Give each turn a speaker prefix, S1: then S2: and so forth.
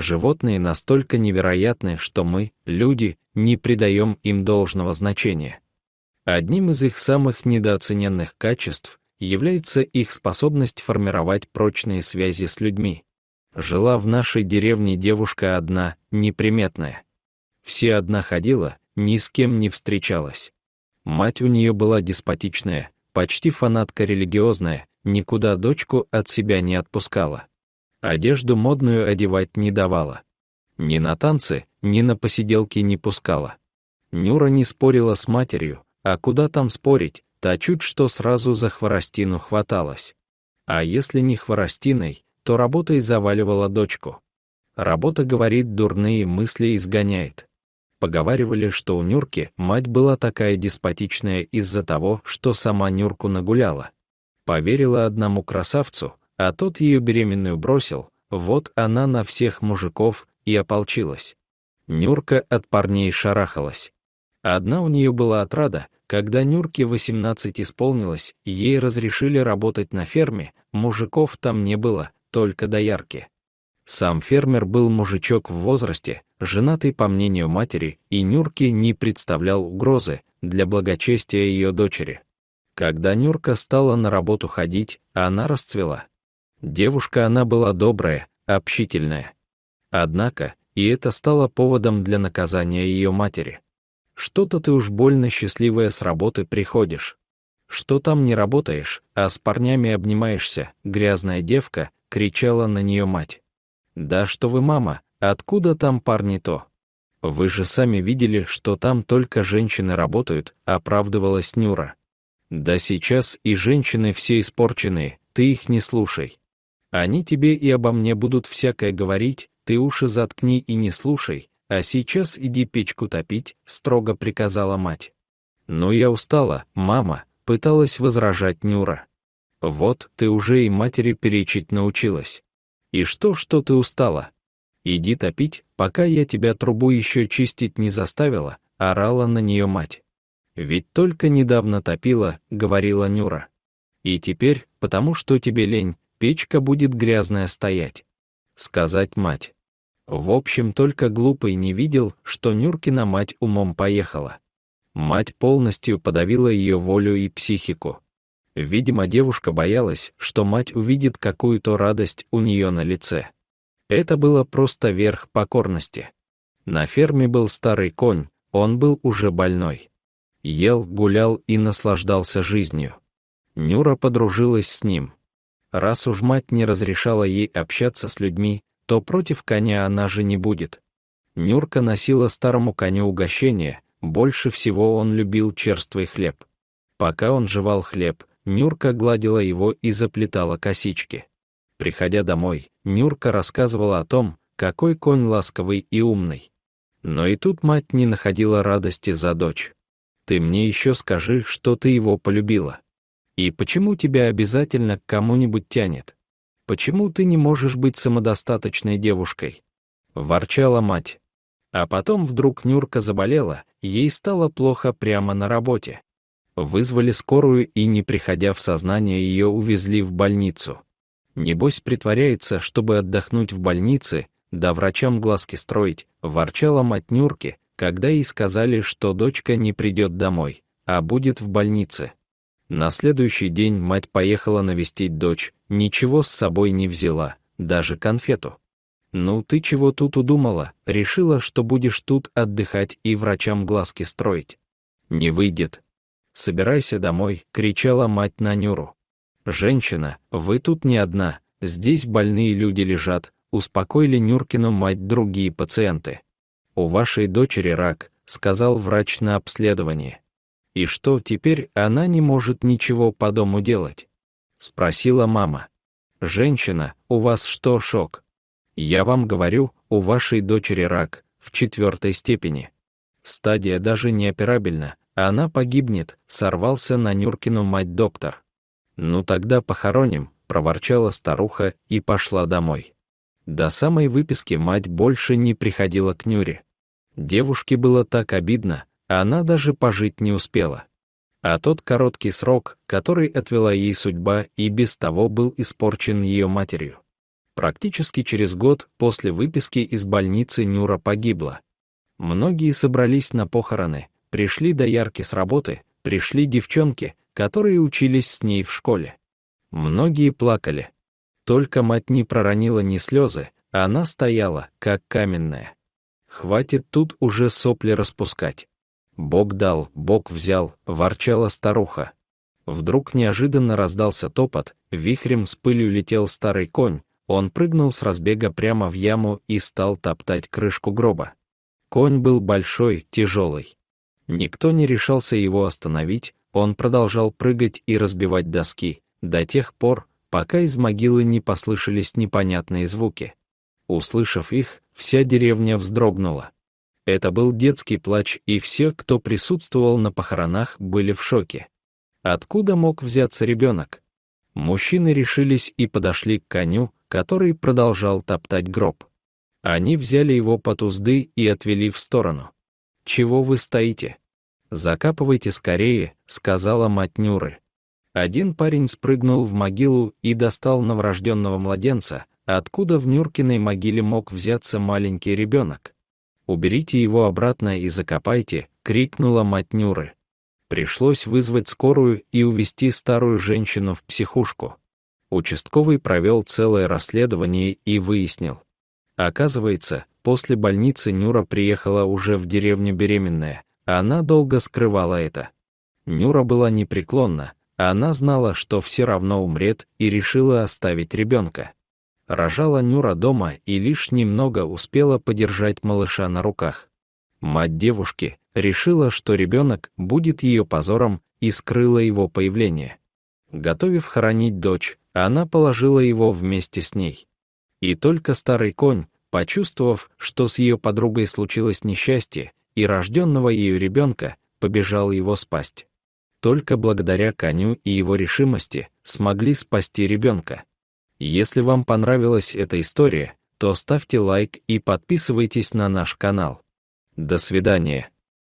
S1: Животные настолько невероятны, что мы, люди, не придаем им должного значения. Одним из их самых недооцененных качеств является их способность формировать прочные связи с людьми. Жила в нашей деревне девушка одна, неприметная. Все одна ходила, ни с кем не встречалась. Мать у нее была деспотичная, почти фанатка религиозная, никуда дочку от себя не отпускала. Одежду модную одевать не давала. Ни на танцы, ни на посиделки не пускала. Нюра не спорила с матерью, а куда там спорить, та чуть что сразу за хворостину хваталась. А если не хворостиной, то работой заваливала дочку. Работа, говорит, дурные мысли изгоняет. Поговаривали, что у Нюрки мать была такая деспотичная из-за того, что сама Нюрку нагуляла. Поверила одному красавцу, а тот ее беременную бросил, вот она на всех мужиков и ополчилась. Нюрка от парней шарахалась. Одна у нее была отрада, когда Нюрке 18 исполнилось, ей разрешили работать на ферме, мужиков там не было, только доярки. Сам фермер был мужичок в возрасте, женатый по мнению матери, и Нюрке не представлял угрозы для благочестия ее дочери. Когда Нюрка стала на работу ходить, она расцвела. Девушка она была добрая, общительная. Однако, и это стало поводом для наказания ее матери. Что-то ты уж больно счастливая с работы приходишь. Что там не работаешь, а с парнями обнимаешься, грязная девка, кричала на нее мать. Да что вы, мама, откуда там парни-то? Вы же сами видели, что там только женщины работают, оправдывалась Нюра. Да сейчас и женщины все испорченные, ты их не слушай. Они тебе и обо мне будут всякое говорить, ты уши заткни и не слушай, а сейчас иди печку топить, строго приказала мать. Ну я устала, мама, пыталась возражать Нюра. Вот, ты уже и матери перечить научилась. И что ты устала? Иди топить, пока я тебя трубу еще чистить не заставила, орала на нее мать. Ведь только недавно топила, говорила Нюра. И теперь, потому что тебе лень, печка будет грязная стоять. Сказать мать. В общем, только глупый не видел, что Нюркина мать умом поехала. Мать полностью подавила ее волю и психику. Видимо, девушка боялась, что мать увидит какую-то радость у нее на лице. Это было просто верх покорности. На ферме был старый конь, он был уже больной. Ел, гулял и наслаждался жизнью. Нюра подружилась с ним. Раз уж мать не разрешала ей общаться с людьми, то против коня она же не будет. Нюрка носила старому коню угощение, больше всего он любил черствый хлеб. Пока он жевал хлеб, Нюрка гладила его и заплетала косички. Приходя домой, Нюрка рассказывала о том, какой конь ласковый и умный. Но и тут мать не находила радости за дочь. «Ты мне еще скажи, что ты его полюбила. И почему тебя обязательно к кому-нибудь тянет? Почему ты не можешь быть самодостаточной девушкой?» Ворчала мать. А потом вдруг Нюрка заболела, ей стало плохо прямо на работе. Вызвали скорую и, не приходя в сознание, ее увезли в больницу. Небось притворяется, чтобы отдохнуть в больнице, да врачам глазки строить, ворчала мать Нюрки, когда ей сказали, что дочка не придет домой, а будет в больнице. На следующий день мать поехала навестить дочь, ничего с собой не взяла, даже конфету. «Ну ты чего тут удумала, решила, что будешь тут отдыхать и врачам глазки строить? Не выйдет. Собирайся домой», — кричала мать на Нюру. «Женщина, вы тут не одна, здесь больные люди лежат», — успокоили Нюркину мать другие пациенты. «У вашей дочери рак», — сказал врач на обследовании. «И что, теперь она не может ничего по дому делать?» — спросила мама. «Женщина, у вас что, шок? Я вам говорю, у вашей дочери рак, в 4-й степени. Стадия даже неоперабельна, она погибнет», — сорвался на Нюркину мать доктор. «Ну тогда похороним», — проворчала старуха и пошла домой. До самой выписки мать больше не приходила к Нюре. Девушке было так обидно, она даже пожить не успела. А тот короткий срок, который отвела ей судьба, и без того был испорчен ее матерью. Практически через год после выписки из больницы Нюра погибла. Многие собрались на похороны, пришли доярки с работы, пришли девчонки, которые учились с ней в школе. Многие плакали. Только мать не проронила ни слезы, а она стояла, как каменная. «Хватит тут уже сопли распускать. Бог дал, Бог взял», — ворчала старуха. Вдруг неожиданно раздался топот, вихрем с пылью летел старый конь, он прыгнул с разбега прямо в яму и стал топтать крышку гроба. Конь был большой, тяжелый. Никто не решался его остановить, он продолжал прыгать и разбивать доски, до тех пор, пока из могилы не послышались непонятные звуки. Услышав их, вся деревня вздрогнула. Это был детский плач, и все, кто присутствовал на похоронах, были в шоке. Откуда мог взяться ребенок? Мужчины решились и подошли к коню, который продолжал топтать гроб. Они взяли его под узды и отвели в сторону. «Чего вы стоите? Закапывайте скорее», — сказала мать Нюры. Один парень спрыгнул в могилу и достал новорожденного младенца, откуда в Нюркиной могиле мог взяться маленький ребенок. «Уберите его обратно и закопайте», — крикнула мать Нюры. Пришлось вызвать скорую и увезти старую женщину в психушку. Участковый провел целое расследование и выяснил. Оказывается, после больницы Нюра приехала уже в деревню беременная, а она долго скрывала это. Нюра была непреклонна, а она знала, что все равно умрет, и решила оставить ребенка. Рожала Нюра дома и лишь немного успела подержать малыша на руках. Мать девушки решила, что ребенок будет ее позором, и скрыла его появление. Готовив хоронить дочь, она положила его вместе с ней. И только старый конь, почувствовав, что с ее подругой случилось несчастье, и рожденного ею ребенка, побежал его спасти. Только благодаря коню и его решимости смогли спасти ребенка. Если вам понравилась эта история, то ставьте лайк и подписывайтесь на наш канал. До свидания.